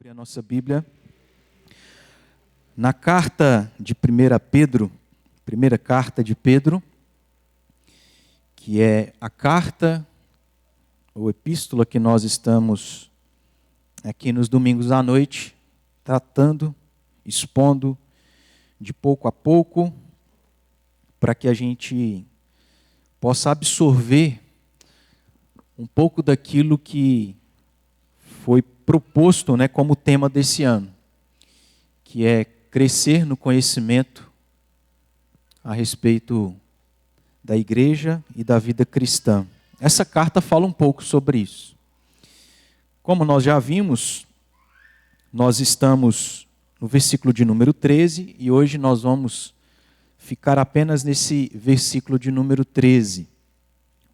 abrir a nossa Bíblia na carta de 1 Pedro, primeira carta de Pedro, que é a carta ou epístola que nós estamos aqui nos domingos à noite, tratando, expondo de pouco a pouco, para que a gente possa absorver um pouco daquilo que foi proposto, como tema desse ano, que é crescer no conhecimento a respeito da igreja e da vida cristã. Essa carta fala um pouco sobre isso. Como nós já vimos, nós estamos no versículo de número 13 e hoje nós vamos ficar apenas nesse versículo de número 13.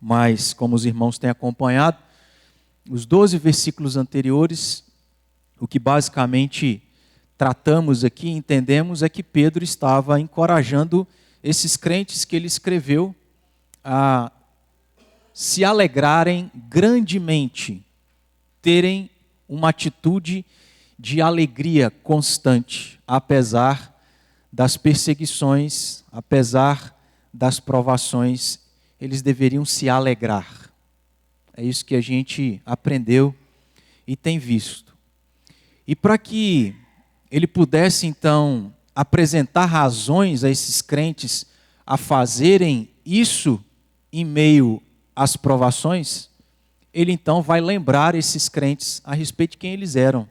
Mas, como os irmãos têm acompanhado, os 12 versículos anteriores, o que basicamente tratamos aqui, entendemos, é que Pedro estava encorajando esses crentes que ele escreveu a se alegrarem grandemente, terem uma atitude de alegria constante, apesar das perseguições, apesar das provações, eles deveriam se alegrar. É isso que a gente aprendeu e tem visto. E para que ele pudesse, então, apresentar razões a esses crentes a fazerem isso em meio às provações, ele então vai lembrar esses crentes a respeito de quem eles eram.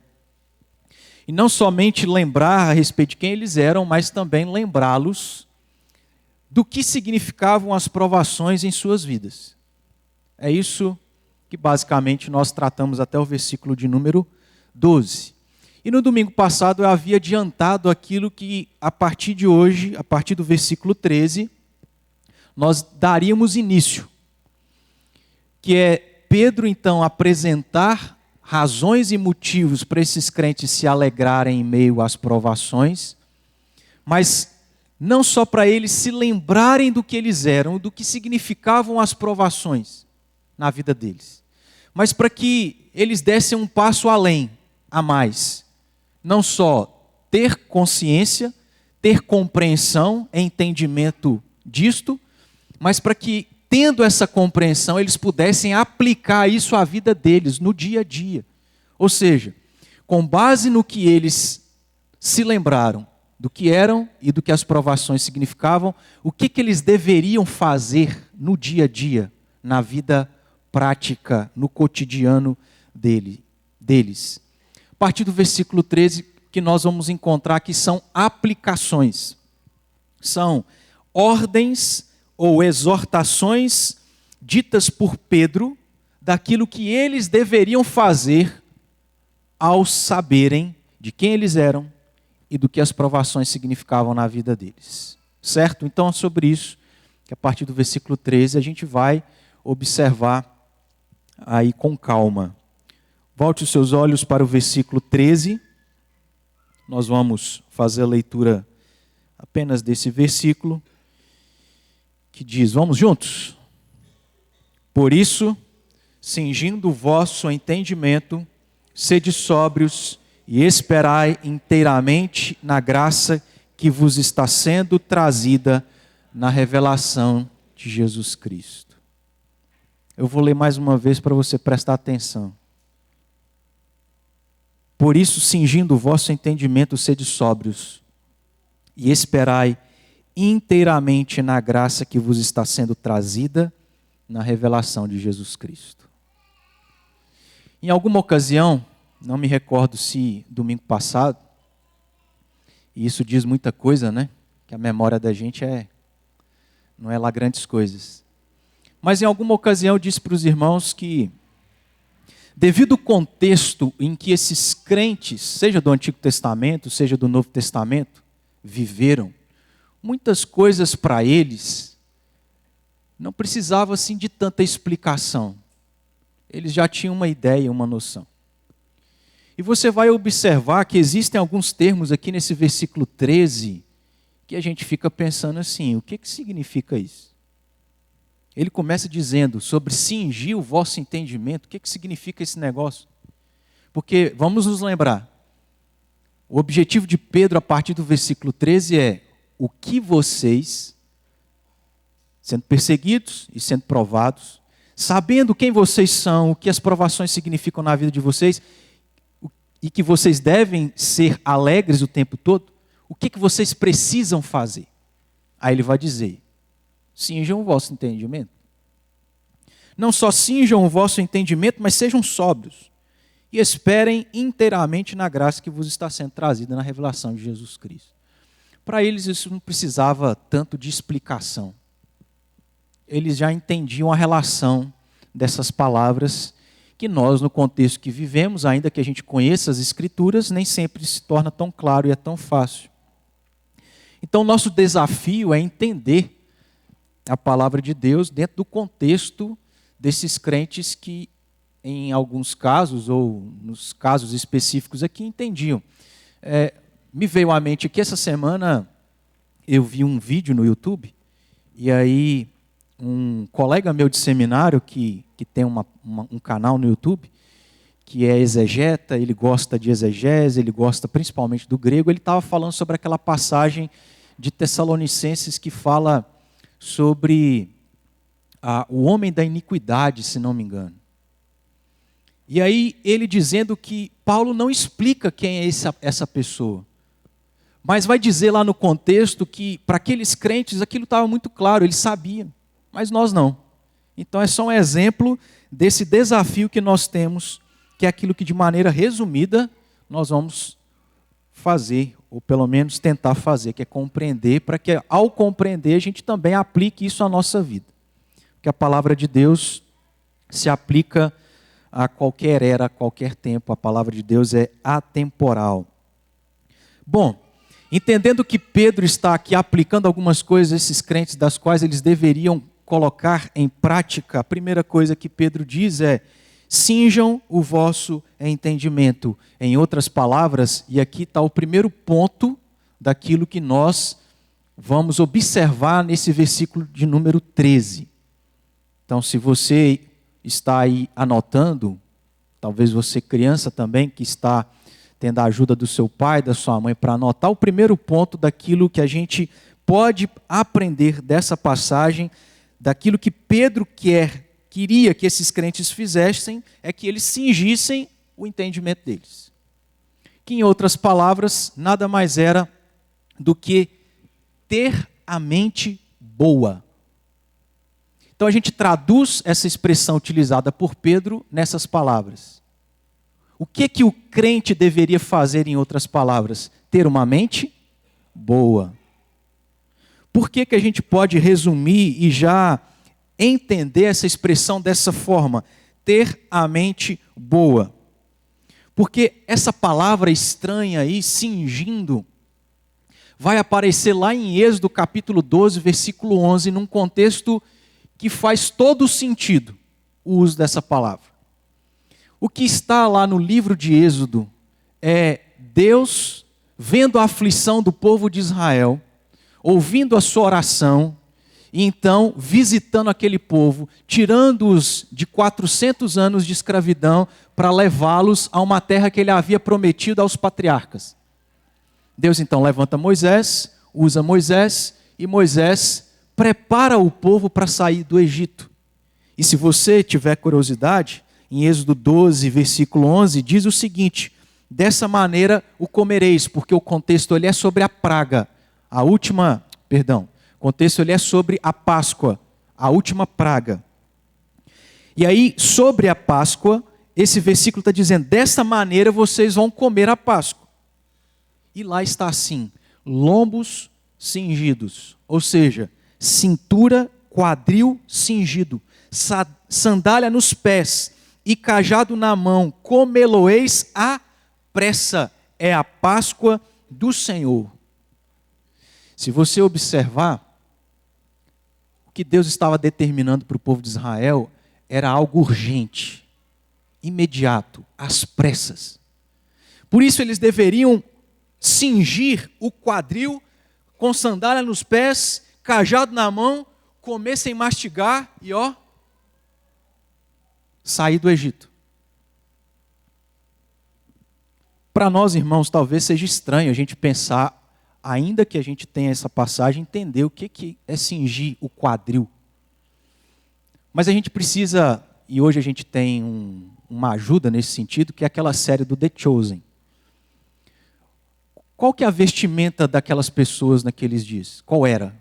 E não somente lembrar a respeito de quem eles eram, mas também lembrá-los do que significavam as provações em suas vidas. É isso que basicamente nós tratamos até o versículo de número 12. E no domingo passado eu havia adiantado aquilo que a partir de hoje, a partir do versículo 13, nós daríamos início. Que é Pedro então apresentar razões e motivos para esses crentes se alegrarem em meio às provações, mas não só para eles se lembrarem do que eles eram, do que significavam as provações na vida deles, mas para que eles dessem um passo além, a mais. Não só ter consciência, ter compreensão, entendimento disto, mas para que, tendo essa compreensão, eles pudessem aplicar isso à vida deles, no dia a dia. Ou seja, com base no que eles se lembraram, do que eram e do que as provações significavam, o que eles deveriam fazer no dia a dia, na vida prática, no cotidiano deles. A partir do versículo 13, que nós vamos encontrar que são aplicações. São ordens ou exortações ditas por Pedro daquilo que eles deveriam fazer ao saberem de quem eles eram e do que as provações significavam na vida deles. Certo? Então é sobre isso que a partir do versículo 13 a gente vai observar aí com calma. Volte os seus olhos para o versículo 13. Nós vamos fazer a leitura apenas desse versículo, que diz, vamos juntos? Por isso, cingindo o vosso entendimento, sede sóbrios e esperai inteiramente na graça que vos está sendo trazida na revelação de Jesus Cristo. Eu vou ler mais uma vez para você prestar atenção. Por isso, cingindo o vosso entendimento, sede sóbrios e esperai inteiramente na graça que vos está sendo trazida na revelação de Jesus Cristo. Em alguma ocasião, não me recordo se domingo passado, e isso diz muita coisa, que a memória da gente não é lá grandes coisas. Mas em alguma ocasião eu disse para os irmãos que, devido ao contexto em que esses crentes, seja do Antigo Testamento, seja do Novo Testamento, viveram, muitas coisas para eles não precisavam assim de tanta explicação. Eles já tinham uma ideia, uma noção. E você vai observar que existem alguns termos aqui nesse versículo 13 que a gente fica pensando assim, o que significa isso? Ele começa dizendo sobre cingir o vosso entendimento. O que significa esse negócio? Porque, vamos nos lembrar, O objetivo de Pedro, a partir do versículo 13, é o que vocês, sendo perseguidos e sendo provados, sabendo quem vocês são, o que as provações significam na vida de vocês, e que vocês devem ser alegres o tempo todo, o que vocês precisam fazer? Aí ele vai dizer, cinjam o vosso entendimento. Não só cinjam o vosso entendimento, mas sejam sóbrios. E esperem inteiramente na graça que vos está sendo trazida na revelação de Jesus Cristo. Para eles isso não precisava tanto de explicação. Eles já entendiam a relação dessas palavras, que nós, no contexto que vivemos, ainda que a gente conheça as Escrituras, nem sempre se torna tão claro e é tão fácil. Então, nosso desafio é entender a palavra de Deus dentro do contexto desses crentes que, em alguns casos, ou nos casos específicos aqui, entendiam. Me veio à mente que essa semana eu vi um vídeo no YouTube, e aí um colega meu de seminário, que tem um canal no YouTube, que é exegeta, ele gosta de exegese, ele gosta principalmente do grego, ele estava falando sobre aquela passagem de Tessalonicenses que fala sobre o homem da iniquidade, se não me engano. E aí ele dizendo que Paulo não explica quem é essa pessoa, mas vai dizer lá no contexto que para aqueles crentes aquilo estava muito claro, eles sabiam, mas nós não. Então é só um exemplo desse desafio que nós temos, que é aquilo que de maneira resumida nós vamos fazer, ou pelo menos tentar fazer, que é compreender, para que ao compreender a gente também aplique isso à nossa vida. Porque a palavra de Deus se aplica a qualquer era, a qualquer tempo. A palavra de Deus é atemporal. Bom, entendendo que Pedro está aqui aplicando algumas coisas a esses crentes, das quais eles deveriam colocar em prática, a primeira coisa que Pedro diz é: cinjam o vosso entendimento. Em outras palavras, e aqui está o primeiro ponto daquilo que nós vamos observar nesse versículo de número 13. Então, se você está aí anotando, talvez você criança também, que está tendo a ajuda do seu pai, da sua mãe para anotar, o primeiro ponto daquilo que a gente pode aprender dessa passagem, daquilo que Pedro queria que esses crentes fizessem, é que eles cingissem o entendimento deles. Que, em outras palavras, nada mais era do que ter a mente boa. Então a gente traduz essa expressão utilizada por Pedro nessas palavras. O que o crente deveria fazer, em outras palavras? Ter uma mente boa. Por que a gente pode resumir e já entender essa expressão dessa forma? Ter a mente boa. Porque essa palavra estranha aí, cingindo, vai aparecer lá em Êxodo capítulo 12, versículo 11, num contexto que faz todo sentido o uso dessa palavra. O que está lá no livro de Êxodo é Deus vendo a aflição do povo de Israel, ouvindo a sua oração, e então visitando aquele povo, tirando-os de 400 anos de escravidão para levá-los a uma terra que ele havia prometido aos patriarcas. Deus então levanta Moisés, usa Moisés, e Moisés prepara o povo para sair do Egito. E se você tiver curiosidade, em Êxodo 12, versículo 11, diz o seguinte: dessa maneira o comereis, porque o contexto ele é sobre a praga, o contexto ele é sobre a Páscoa, a última praga. E aí, sobre a Páscoa, esse versículo está dizendo: dessa maneira vocês vão comer a Páscoa. E lá está assim: lombos cingidos, ou seja, cintura, quadril cingido, sandália nos pés e cajado na mão, comê-lo-eis à pressa. É a Páscoa do Senhor. Se você observar, o que Deus estava determinando para o povo de Israel era algo urgente, imediato, às pressas. Por isso eles deveriam cingir o quadril, com sandália nos pés, cajado na mão, comer sem mastigar e sair do Egito. Para nós, irmãos, talvez seja estranho a gente pensar, ainda que a gente tenha essa passagem, entender o que é cingir o quadril. Mas a gente precisa, e hoje a gente tem uma ajuda nesse sentido, que é aquela série do The Chosen. Qual que é a vestimenta daquelas pessoas naqueles dias? Qual era?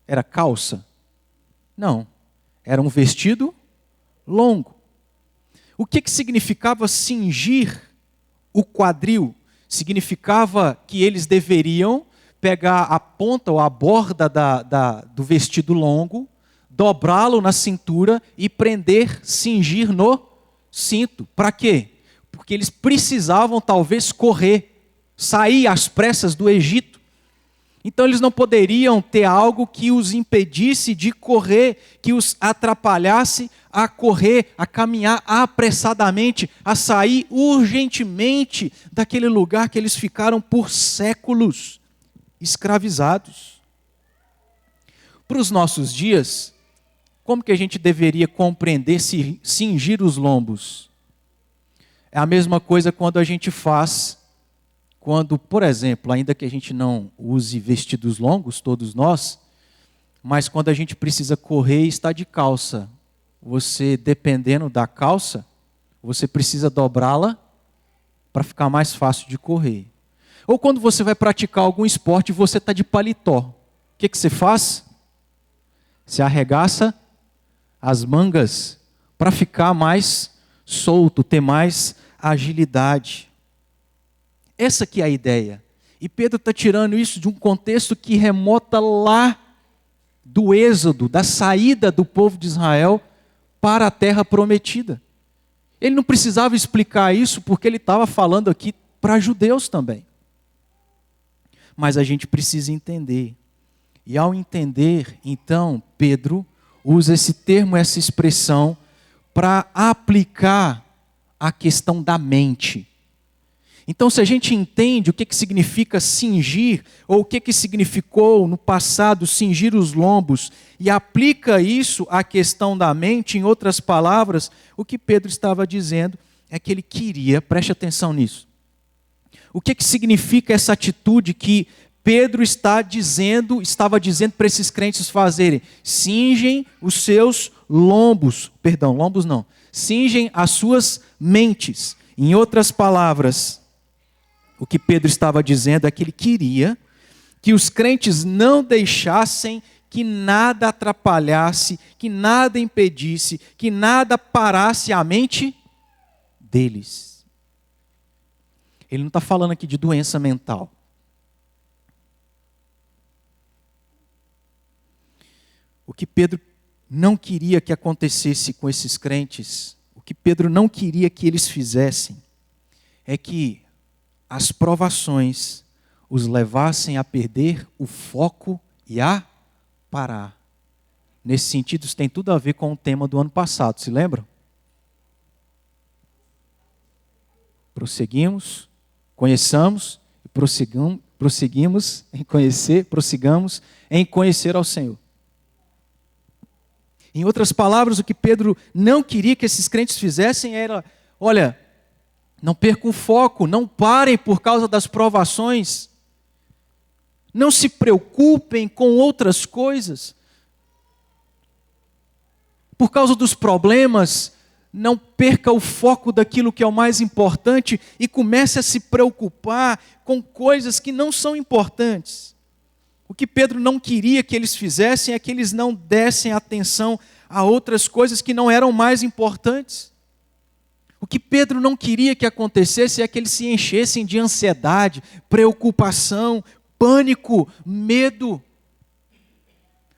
Era calça? Não. Era um vestido longo. O que significava cingir o quadril? Significava que eles deveriam pegar a ponta ou a borda do vestido longo, dobrá-lo na cintura e prender, cingir no cinto. Para quê? Porque eles precisavam talvez correr, sair às pressas do Egito. Então eles não poderiam ter algo que os impedisse de correr, que os atrapalhasse a correr, a caminhar apressadamente, a sair urgentemente daquele lugar que eles ficaram por séculos escravizados. Para os nossos dias, como que a gente deveria compreender se cingir os lombos? É a mesma coisa quando a gente faz, quando, por exemplo, ainda que a gente não use vestidos longos, todos nós, mas quando a gente precisa correr e está de calça, você, dependendo da calça, você precisa dobrá-la para ficar mais fácil de correr. Ou quando você vai praticar algum esporte e você está de paletó, o que você faz? Você arregaça as mangas para ficar mais solto, ter mais agilidade. Essa que é a ideia. E Pedro está tirando isso de um contexto que remota lá do êxodo, da saída do povo de Israel para a terra prometida. Ele não precisava explicar isso porque ele estava falando aqui para judeus também. Mas a gente precisa entender. E ao entender, então, Pedro usa esse termo, essa expressão, para aplicar a questão da mente. Então, se a gente entende o que significa cingir, ou o que significou no passado cingir os lombos, e aplica isso à questão da mente, em outras palavras, o que Pedro estava dizendo é que ele queria, preste atenção nisso. O que significa essa atitude que Pedro estava dizendo para esses crentes fazerem? Cingem os seus lombos, cingem as suas mentes. Em outras palavras, o que Pedro estava dizendo é que ele queria que os crentes não deixassem que nada atrapalhasse, que nada impedisse, que nada parasse a mente deles. Ele não está falando aqui de doença mental. O que Pedro não queria que acontecesse com esses crentes, o que Pedro não queria que eles fizessem, é que as provações os levassem a perder o foco e a parar. Nesse sentido, isso tem tudo a ver com o tema do ano passado, se lembram? Prosseguimos, conheçamos e prosseguimos prossigamos em conhecer ao Senhor. Em outras palavras, o que Pedro não queria que esses crentes fizessem era, olha, não percam o foco, não parem por causa das provações, não se preocupem com outras coisas. Por causa dos problemas, não perca o foco daquilo que é o mais importante e comece a se preocupar com coisas que não são importantes. O que Pedro não queria que eles fizessem é que eles não dessem atenção a outras coisas que não eram mais importantes. O que Pedro não queria que acontecesse é que eles se enchessem de ansiedade, preocupação, pânico, medo.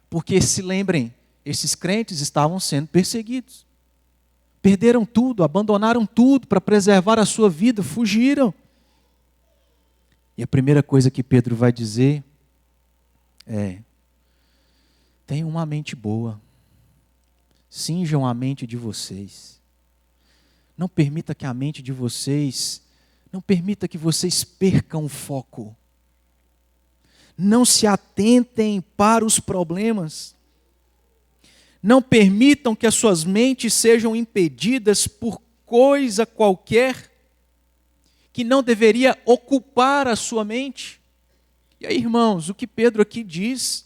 Porque, se lembrem, esses crentes estavam sendo perseguidos. Perderam tudo, abandonaram tudo para preservar a sua vida, fugiram. E a primeira coisa que Pedro vai dizer é: tenham uma mente boa, cinjam a mente de vocês. Não permita que a mente de vocês, não permita que vocês percam o foco. Não se atentem para os problemas. Não permitam que as suas mentes sejam impedidas por coisa qualquer que não deveria ocupar a sua mente. E aí, irmãos, o que Pedro aqui diz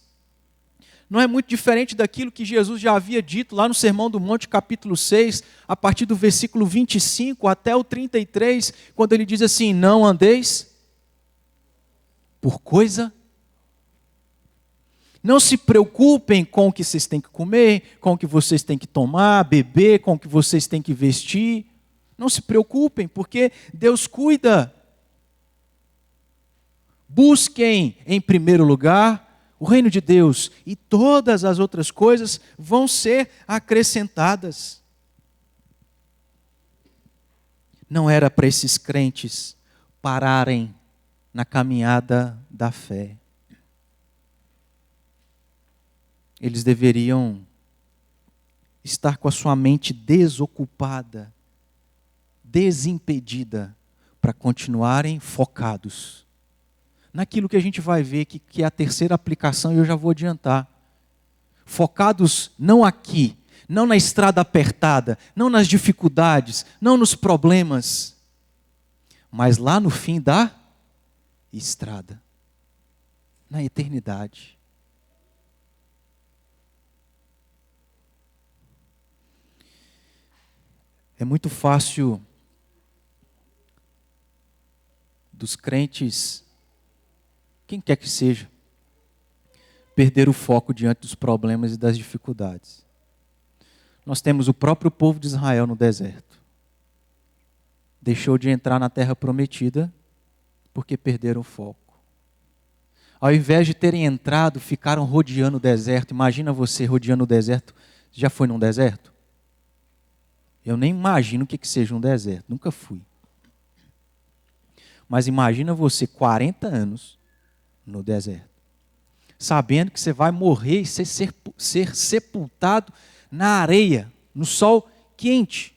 não é muito diferente daquilo que Jesus já havia dito lá no Sermão do Monte, capítulo 6, a partir do versículo 25 até o 33, quando ele diz assim: não andeis por coisa. Não se preocupem com o que vocês têm que comer, com o que vocês têm que tomar, beber, com o que vocês têm que vestir. Não se preocupem, porque Deus cuida. Busquem em primeiro lugar o reino de Deus, e todas as outras coisas vão ser acrescentadas. Não era para esses crentes pararem na caminhada da fé. Eles deveriam estar com a sua mente desocupada, desimpedida, para continuarem focados naquilo que a gente vai ver que é a terceira aplicação, e eu já vou adiantar. Focados não aqui, não na estrada apertada, não nas dificuldades, não nos problemas, mas lá no fim da estrada, na eternidade. É muito fácil dos crentes, quem quer que seja, perder o foco diante dos problemas e das dificuldades. Nós temos o próprio povo de Israel no deserto. Deixou de entrar na terra prometida porque perderam o foco. Ao invés de terem entrado, ficaram rodeando o deserto. Imagina você rodeando o deserto. Já foi num deserto? Eu nem imagino o que seja um deserto. Nunca fui. Mas imagina você 40 anos no deserto, sabendo que você vai morrer e ser sepultado na areia, no sol quente.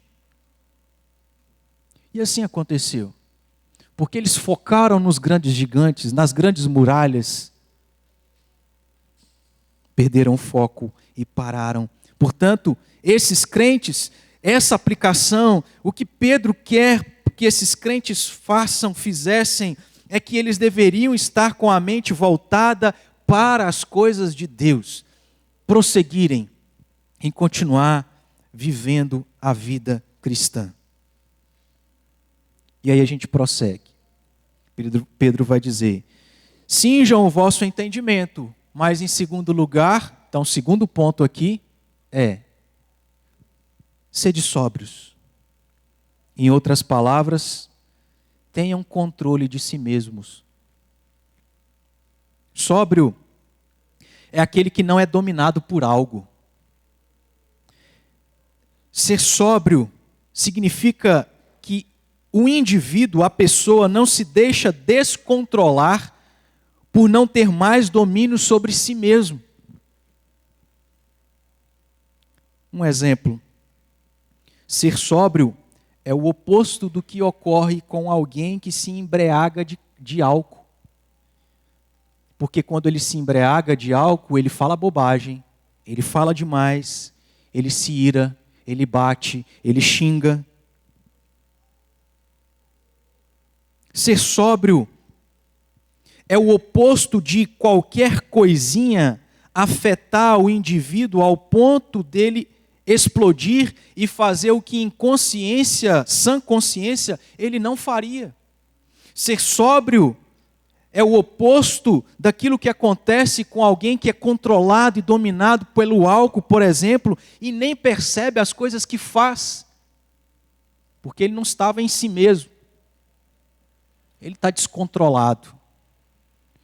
E assim aconteceu. Porque eles focaram nos grandes gigantes, nas grandes muralhas. Perderam o foco e pararam. Portanto, esses crentes, essa aplicação, o que Pedro quer que esses crentes fizessem, é que eles deveriam estar com a mente voltada para as coisas de Deus, prosseguirem em continuar vivendo a vida cristã. E aí a gente prossegue. Pedro vai dizer: cinjam o vosso entendimento, mas em segundo lugar, então o segundo ponto aqui é: sede sóbrios. Em outras palavras, tenham controle de si mesmos. Sóbrio é aquele que não é dominado por algo. Ser sóbrio significa que o indivíduo, a pessoa, não se deixa descontrolar por não ter mais domínio sobre si mesmo. Um exemplo: ser sóbrio é o oposto do que ocorre com alguém que se embriaga de álcool. Porque quando ele se embriaga de álcool, ele fala bobagem, ele fala demais, ele se ira, ele bate, ele xinga. Ser sóbrio é o oposto de qualquer coisinha afetar o indivíduo ao ponto dele explodir e fazer o que em consciência, sã consciência, ele não faria. Ser sóbrio é o oposto daquilo que acontece com alguém que é controlado e dominado pelo álcool, por exemplo, e nem percebe as coisas que faz, porque ele não estava em si mesmo. Ele está descontrolado.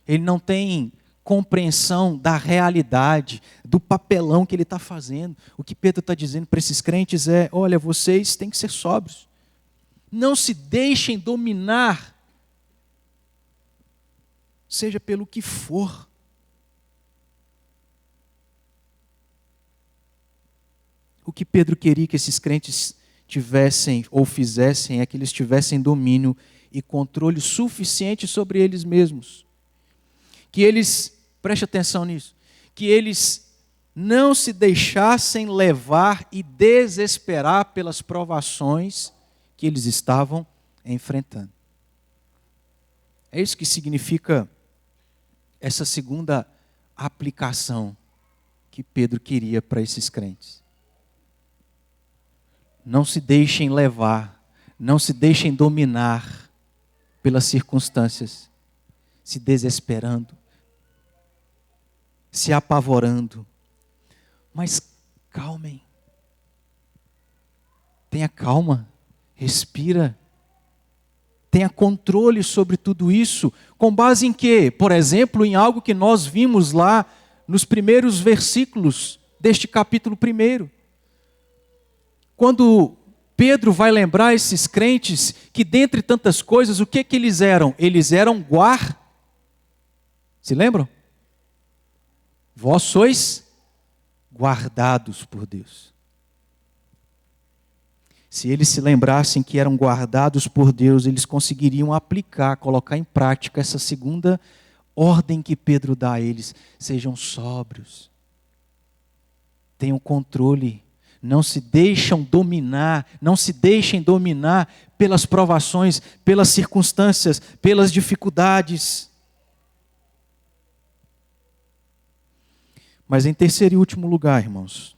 Ele não tem compreensão da realidade, do papelão que ele está fazendo. O que Pedro está dizendo para esses crentes é: olha, vocês têm que ser sóbrios. Não se deixem dominar, seja pelo que for. O que Pedro queria que esses crentes tivessem ou fizessem é que eles tivessem domínio e controle suficiente sobre eles mesmos. Que eles, preste atenção nisso, que eles não se deixassem levar e desesperar pelas provações que eles estavam enfrentando. É isso que significa essa segunda aplicação que Pedro queria para esses crentes. Não se deixem levar, não se deixem dominar pelas circunstâncias, se desesperando, se apavorando. Mas calmem. Tenha calma, respira. Tenha controle sobre tudo isso. Com base em quê? Por exemplo, em algo que nós vimos lá nos primeiros versículos deste capítulo 1. Quando Pedro vai lembrar esses crentes que, dentre tantas coisas, o que eles eram? Eles eram Se lembram? Vós sois guardados por Deus. Se eles se lembrassem que eram guardados por Deus, eles conseguiriam aplicar, colocar em prática essa segunda ordem que Pedro dá a eles. Sejam sóbrios. Tenham controle. Não se deixem dominar pelas provações, pelas circunstâncias, pelas dificuldades. Mas em terceiro e último lugar, irmãos,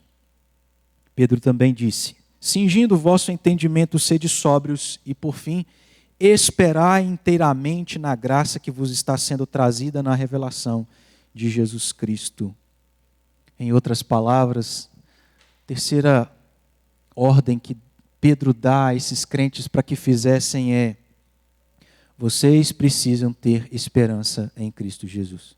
Pedro também disse: cingindo o vosso entendimento, sede sóbrios, e por fim, esperai inteiramente na graça que vos está sendo trazida na revelação de Jesus Cristo. Em outras palavras, terceira ordem que Pedro dá a esses crentes para que fizessem é: vocês precisam ter esperança em Cristo Jesus.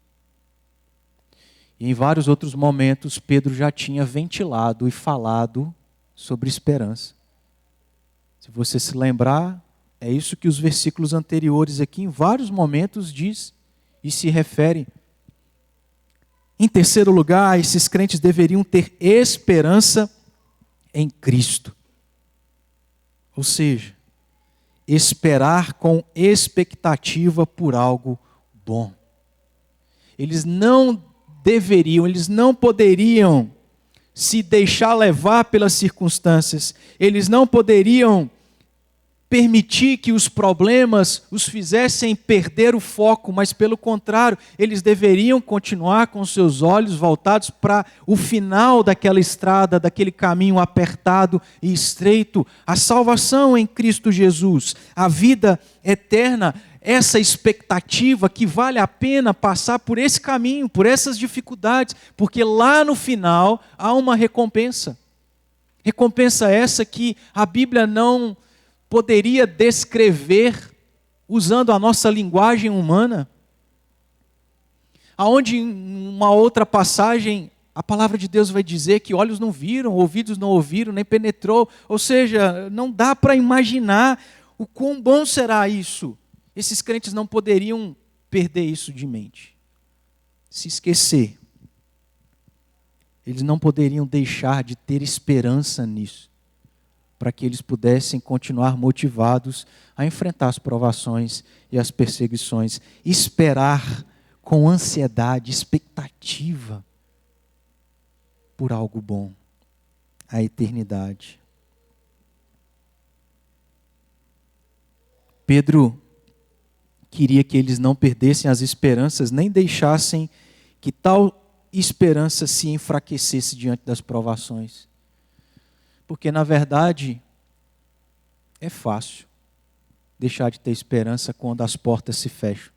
E em vários outros momentos, Pedro já tinha ventilado e falado sobre esperança. Se você se lembrar, é isso que os versículos anteriores aqui, em vários momentos, diz e se refere. Em terceiro lugar, esses crentes deveriam ter esperança em Cristo. Ou seja, esperar com expectativa por algo bom. Eles não poderiam se deixar levar pelas circunstâncias. Eles não poderiam permitir que os problemas os fizessem perder o foco, mas pelo contrário, eles deveriam continuar com seus olhos voltados para o final daquela estrada, daquele caminho apertado e estreito, a salvação em Cristo Jesus, a vida eterna, essa expectativa que vale a pena passar por esse caminho, por essas dificuldades, porque lá no final há uma recompensa. Recompensa essa que a Bíblia não poderia descrever usando a nossa linguagem humana. Aonde em uma outra passagem a palavra de Deus vai dizer que olhos não viram, ouvidos não ouviram, nem penetrou. Ou seja, não dá para imaginar o quão bom será isso. Esses crentes não poderiam perder isso de mente, se esquecer. Eles não poderiam deixar de ter esperança nisso, para que eles pudessem continuar motivados a enfrentar as provações e as perseguições, esperar com ansiedade, expectativa por algo bom, a eternidade. Pedro queria que eles não perdessem as esperanças, nem deixassem que tal esperança se enfraquecesse diante das provações. Porque, na verdade, é fácil deixar de ter esperança quando as portas se fecham.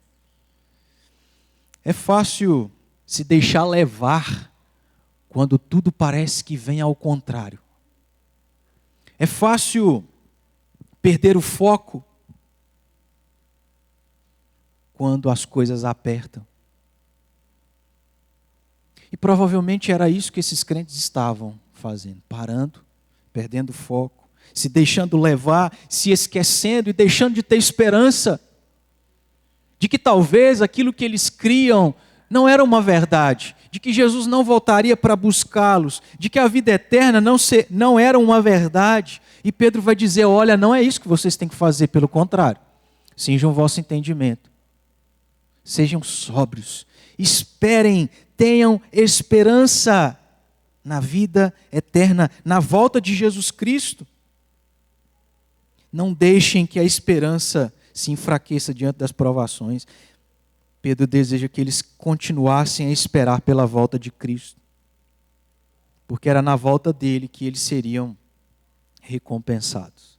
É fácil se deixar levar quando tudo parece que vem ao contrário. É fácil perder o foco quando as coisas apertam. E provavelmente era isso que esses crentes estavam fazendo, parando, perdendo o foco, se deixando levar, se esquecendo e deixando de ter esperança de que talvez aquilo que eles criam não era uma verdade, de que Jesus não voltaria para buscá-los, de que a vida eterna não era uma verdade. E Pedro vai dizer: olha, não é isso que vocês têm que fazer, pelo contrário, cinjam o vosso entendimento. Sejam sóbrios, esperem, tenham esperança na vida eterna, na volta de Jesus Cristo. Não deixem que a esperança se enfraqueça diante das provações. Pedro deseja que eles continuassem a esperar pela volta de Cristo, porque era na volta dele que eles seriam recompensados.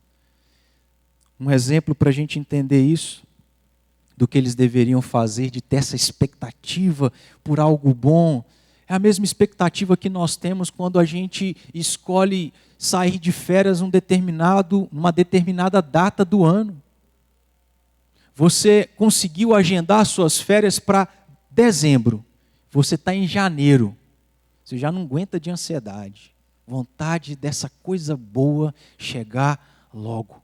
Um exemplo para a gente entender isso, do que eles deveriam fazer, de ter essa expectativa por algo bom, é a mesma expectativa que nós temos quando a gente escolhe sair de férias numa determinada data do ano. Você conseguiu agendar suas férias para dezembro. Você está em janeiro. Você já não aguenta de ansiedade. Vontade dessa coisa boa chegar logo.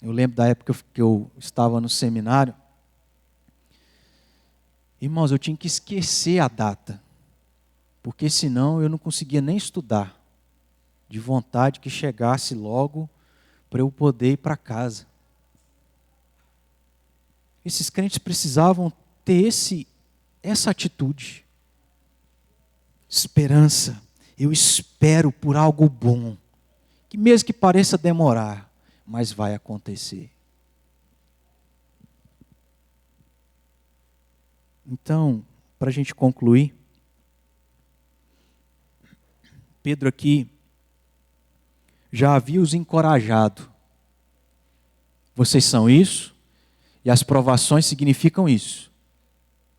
Eu lembro da época que eu estava no seminário. Irmãos, eu tinha que esquecer a data. Porque senão eu não conseguia nem estudar. De vontade que chegasse logo para eu poder ir para casa. Esses crentes precisavam ter essa atitude. Esperança. Eu espero por algo bom. Que mesmo que pareça demorar, mas vai acontecer. Então, para a gente concluir, Pedro aqui já havia os encorajado. Vocês são isso, e as provações significam isso.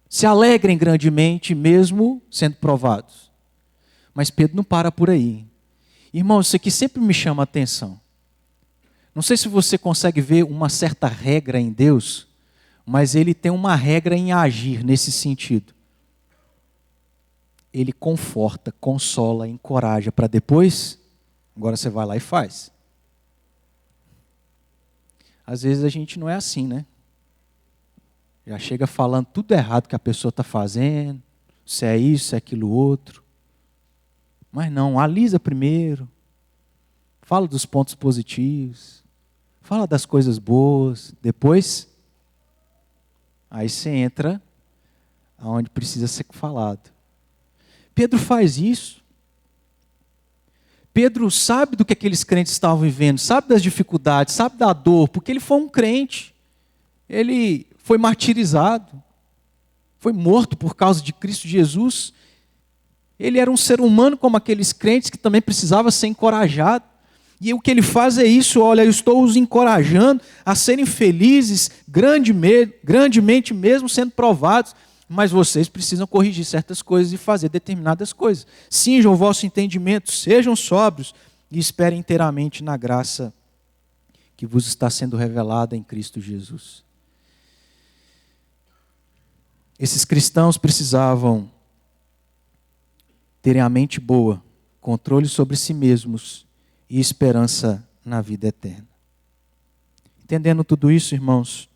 Se alegrem grandemente, mesmo sendo provados. Mas Pedro não para por aí. Irmão, isso aqui sempre me chama a atenção. Não sei se você consegue ver uma certa regra em Deus, mas Ele tem uma regra em agir nesse sentido. Ele conforta, consola, encoraja, para depois, agora você vai lá e faz. Às vezes a gente não é assim, né? Já chega falando tudo errado que a pessoa está fazendo, se é isso, se é aquilo outro. Mas não, alisa primeiro, fala dos pontos positivos, fala das coisas boas, depois, aí você entra aonde precisa ser falado. Pedro faz isso. Pedro sabe do que aqueles crentes estavam vivendo, sabe das dificuldades, sabe da dor, porque ele foi um crente. Ele foi martirizado, foi morto por causa de Cristo Jesus. Ele era um ser humano como aqueles crentes que também precisava ser encorajado. E o que ele faz é isso, olha, eu estou os encorajando a serem felizes grandemente mesmo sendo provados, mas vocês precisam corrigir certas coisas e fazer determinadas coisas. Cinjam o vosso entendimento, sejam sóbrios e esperem inteiramente na graça que vos está sendo revelada em Cristo Jesus. Esses cristãos precisavam terem a mente boa, controle sobre si mesmos e esperança na vida eterna. Entendendo tudo isso, irmãos,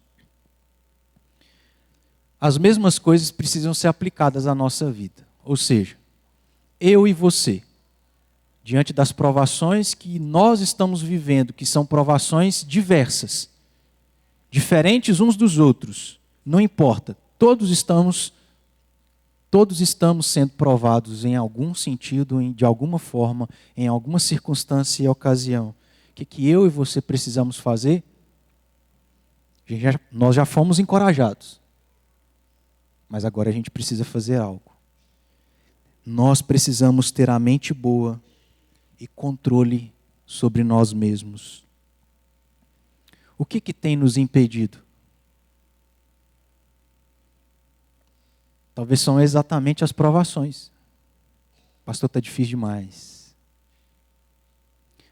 as mesmas coisas precisam ser aplicadas à nossa vida. Ou seja, eu e você, diante das provações que nós estamos vivendo, que são provações diversas, diferentes uns dos outros, não importa, todos estamos sendo provados em algum sentido, de alguma forma, em alguma circunstância e ocasião. O que eu e você precisamos fazer? Nós já fomos encorajados. Mas agora a gente precisa fazer algo. Nós precisamos ter a mente boa e controle sobre nós mesmos. O que tem nos impedido? Talvez são exatamente as provações. Pastor, está difícil demais.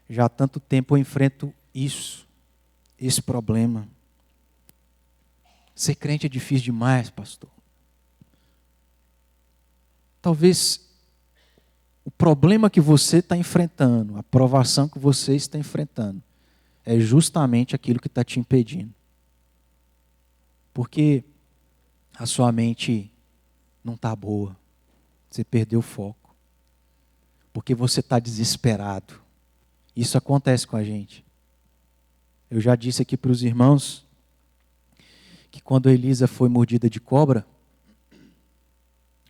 Já há tanto tempo eu enfrento esse problema. Ser crente é difícil demais, pastor. Talvez o problema que você está enfrentando, a provação que você está enfrentando, é justamente aquilo que está te impedindo. Porque a sua mente não está boa. Você perdeu o foco. Porque você está desesperado. Isso acontece com a gente. Eu já disse aqui para os irmãos que quando a Elisa foi mordida de cobra,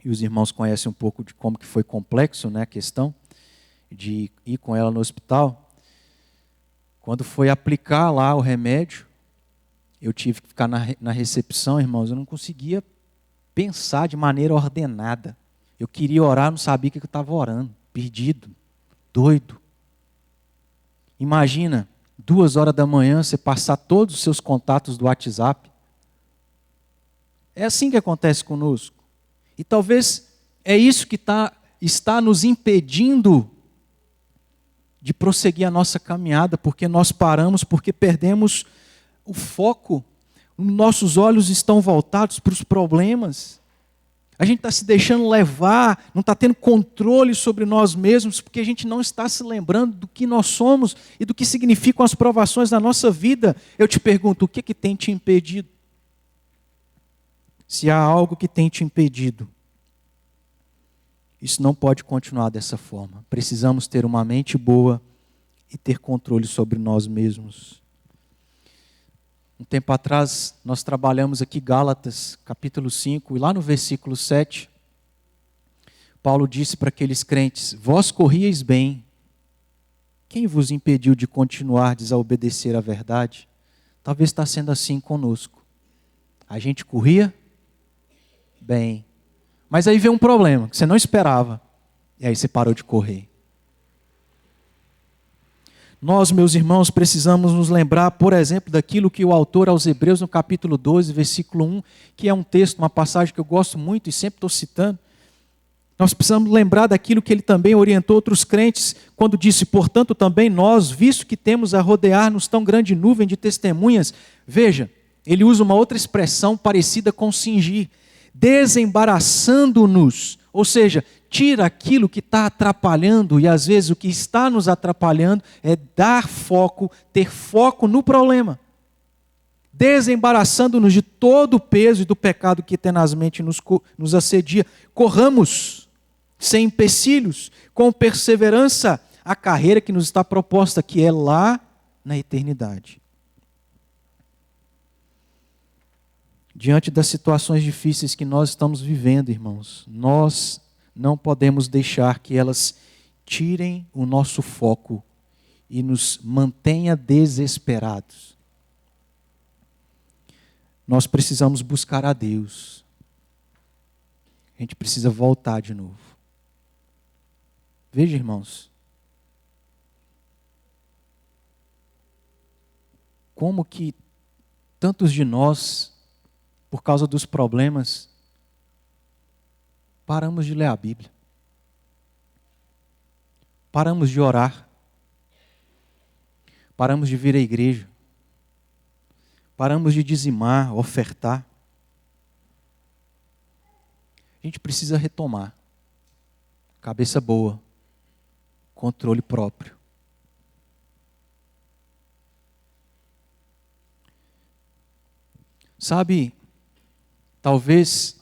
e os irmãos conhecem um pouco de como que foi complexo, né, a questão de ir com ela no hospital, quando foi aplicar lá o remédio, Eu tive que ficar na recepção, irmãos, eu não conseguia pensar de maneira ordenada. Eu queria orar, não sabia o que eu estava orando, perdido, doido. Imagina, 2h da manhã, você passar todos os seus contatos do WhatsApp. É assim que acontece conosco. E talvez é isso que está nos impedindo de prosseguir a nossa caminhada, porque nós paramos, porque perdemos o foco. Nossos olhos estão voltados para os problemas. A gente está se deixando levar, não está tendo controle sobre nós mesmos, porque a gente não está se lembrando do que nós somos e do que significam as provações da nossa vida. Eu te pergunto, o que tem te impedido? Se há algo que tem te impedido, isso não pode continuar dessa forma. Precisamos ter uma mente boa e ter controle sobre nós mesmos. Um tempo atrás, nós trabalhamos aqui Gálatas, capítulo 5, e lá no versículo 7, Paulo disse para aqueles crentes: vós corrieis bem, quem vos impediu de continuar a obedecer à verdade? Talvez está sendo assim conosco. A gente corria bem, mas aí veio um problema que você não esperava, e aí você parou de correr. Nós, meus irmãos, precisamos nos lembrar, por exemplo, daquilo que o autor aos Hebreus, no capítulo 12, versículo 1, que é um texto, uma passagem que eu gosto muito e sempre estou citando. Nós precisamos lembrar daquilo que ele também orientou outros crentes, quando disse: portanto também nós, visto que temos a rodear-nos tão grande nuvem de testemunhas. Veja, ele usa uma outra expressão parecida com cingir, desembaraçando-nos, ou seja, tira aquilo que está atrapalhando, e às vezes o que está nos atrapalhando é dar foco, ter foco no problema. Desembaraçando-nos de todo o peso e do pecado que tenazmente nos assedia. Corramos sem empecilhos, com perseverança, a carreira que nos está proposta, que é lá na eternidade. Diante das situações difíceis que nós estamos vivendo, irmãos, nós não podemos deixar que elas tirem o nosso foco e nos mantenha desesperados. Nós precisamos buscar a Deus. A gente precisa voltar de novo. Veja, irmãos, como que tantos de nós, por causa dos problemas, paramos de ler a Bíblia. Paramos de orar. Paramos de vir à igreja. Paramos de dizimar, ofertar. A gente precisa retomar. Cabeça boa. Controle próprio. Sabe, talvez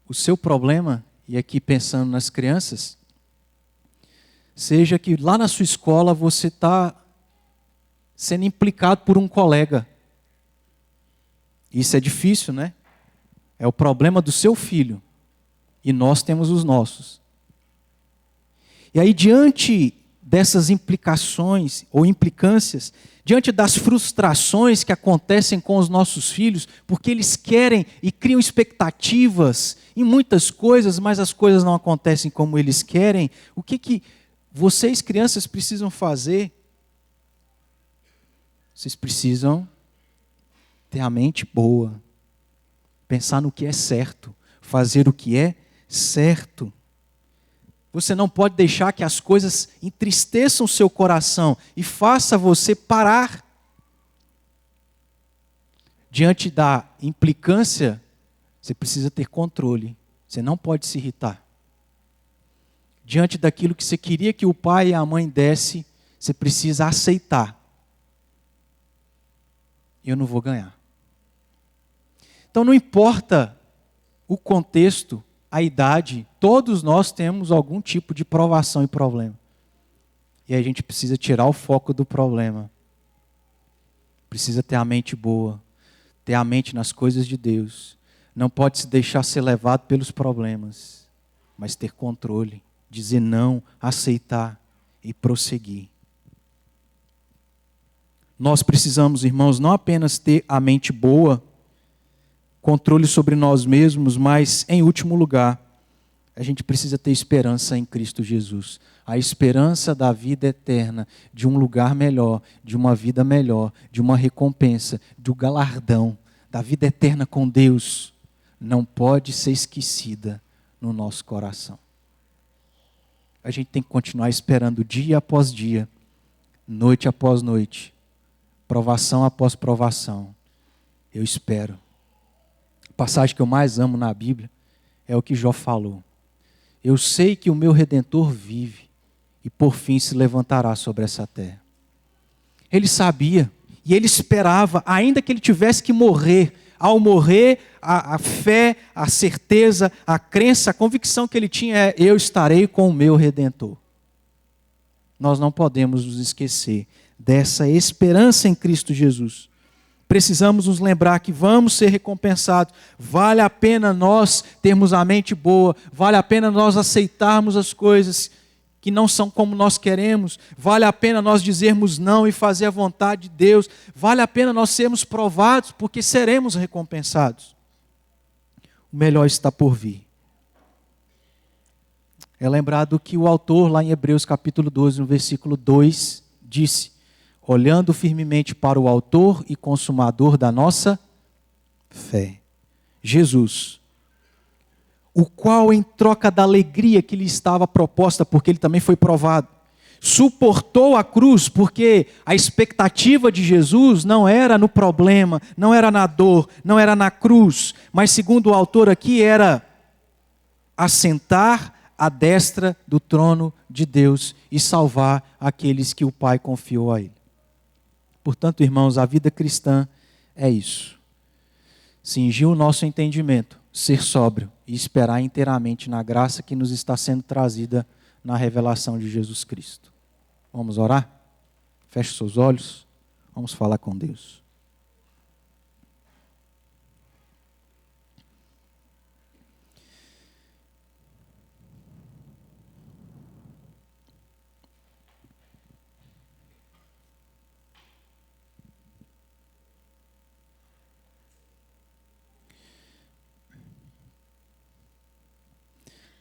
o seu problema, e aqui pensando nas crianças, seja que lá na sua escola você está sendo implicado por um colega. Isso é difícil, né? É o problema do seu filho. E nós temos os nossos. E aí, diante dessas implicações ou implicâncias, diante das frustrações que acontecem com os nossos filhos, porque eles querem e criam expectativas em muitas coisas, mas as coisas não acontecem como eles querem, o que vocês, crianças, precisam fazer? Vocês precisam ter a mente boa, pensar no que é certo, fazer o que é certo. Você não pode deixar que as coisas entristeçam o seu coração e faça você parar. Diante da implicância, você precisa ter controle. Você não pode se irritar. Diante daquilo que você queria que o pai e a mãe dessem, você precisa aceitar. Eu não vou ganhar. Então não importa o contexto, a idade, todos nós temos algum tipo de provação e problema. E a gente precisa tirar o foco do problema. Precisa ter a mente boa, ter a mente nas coisas de Deus. Não pode se deixar ser levado pelos problemas, mas ter controle, dizer não, aceitar e prosseguir. Nós precisamos, irmãos, não apenas ter a mente boa, controle sobre nós mesmos, mas, em último lugar, a gente precisa ter esperança em Cristo Jesus. A esperança da vida eterna, de um lugar melhor, de uma vida melhor, de uma recompensa, do galardão, da vida eterna com Deus, não pode ser esquecida no nosso coração. A gente tem que continuar esperando dia após dia, noite após noite, provação após provação. Eu espero. A passagem que eu mais amo na Bíblia é o que Jó falou. Eu sei que o meu Redentor vive e por fim se levantará sobre essa terra. Ele sabia e ele esperava, ainda que ele tivesse que morrer. Ao morrer, a fé, a certeza, a crença, a convicção que ele tinha é: eu estarei com o meu Redentor. Nós não podemos nos esquecer dessa esperança em Cristo Jesus. Precisamos nos lembrar que vamos ser recompensados. Vale a pena nós termos a mente boa. Vale a pena nós aceitarmos as coisas que não são como nós queremos. Vale a pena nós dizermos não e fazer a vontade de Deus. Vale a pena nós sermos provados, porque seremos recompensados. O melhor está por vir. É lembrado que o autor, lá em Hebreus capítulo 12, no versículo 2, disse: olhando firmemente para o autor e consumador da nossa fé, Jesus, o qual, em troca da alegria que lhe estava proposta, porque ele também foi provado, suportou a cruz, porque a expectativa de Jesus não era no problema, não era na dor, não era na cruz, mas segundo o autor aqui, era assentar à destra do trono de Deus e salvar aqueles que o Pai confiou a ele. Portanto, irmãos, a vida cristã é isso. Cingir o nosso entendimento, ser sóbrio e esperar inteiramente na graça que nos está sendo trazida na revelação de Jesus Cristo. Vamos orar? Feche seus olhos. Vamos falar com Deus.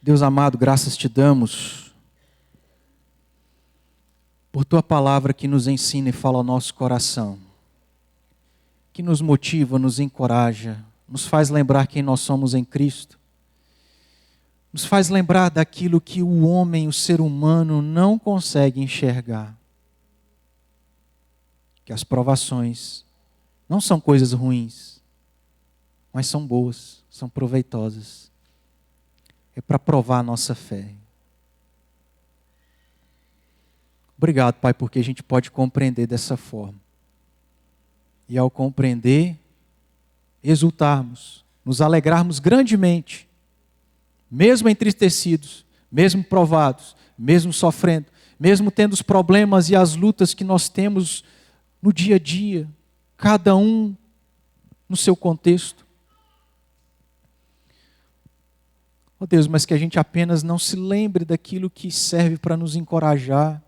Deus amado, graças te damos por tua palavra que nos ensina e fala ao nosso coração, que nos motiva, nos encoraja, nos faz lembrar quem nós somos em Cristo, nos faz lembrar daquilo que o homem, o ser humano, não consegue enxergar. Que as provações não são coisas ruins, mas são boas, são proveitosas. É para provar a nossa fé. Obrigado, Pai, porque a gente pode compreender dessa forma. E ao compreender, exultarmos, nos alegrarmos grandemente, mesmo entristecidos, mesmo provados, mesmo sofrendo, mesmo tendo os problemas e as lutas que nós temos no dia a dia, cada um no seu contexto. Ó Deus, mas que a gente apenas não se lembre daquilo que serve para nos encorajar,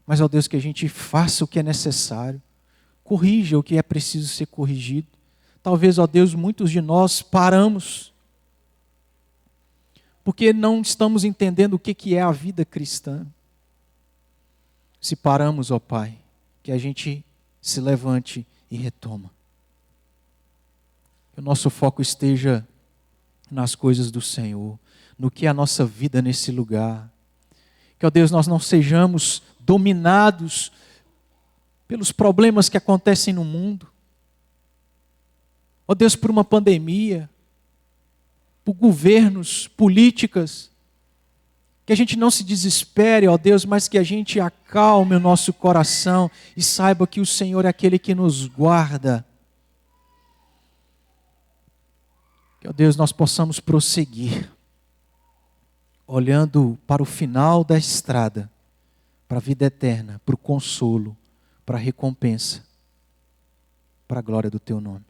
mas, ó Deus, que a gente faça o que é necessário, corrija o que é preciso ser corrigido. Talvez, ó Deus, muitos de nós paramos, porque não estamos entendendo o que é a vida cristã. Se paramos, ó Pai, que a gente se levante e retoma. Que o nosso foco esteja nas coisas do Senhor, no que é a nossa vida nesse lugar. Que, ó Deus, nós não sejamos dominados pelos problemas que acontecem no mundo. Ó Deus, por uma pandemia, por governos, políticas. Que a gente não se desespere, ó Deus, mas que a gente acalme o nosso coração e saiba que o Senhor é aquele que nos guarda. Que, ó Deus, nós possamos prosseguir, olhando para o final da estrada, para a vida eterna, para o consolo, para a recompensa, para a glória do Teu nome.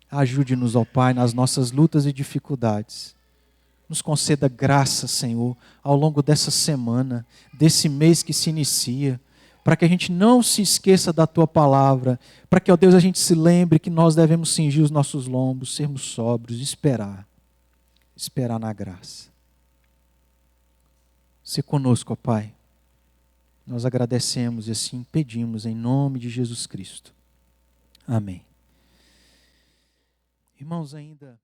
Ajude-nos, ó Pai, nas nossas lutas e dificuldades. Nos conceda graça, Senhor, ao longo dessa semana, desse mês que se inicia. para que a gente não se esqueça da Tua palavra, para que, ó Deus, a gente se lembre que nós devemos cingir os nossos lombos, sermos sóbrios, esperar na graça. Se conosco, ó Pai, nós agradecemos e assim pedimos em nome de Jesus Cristo. Amém. Irmãos, ainda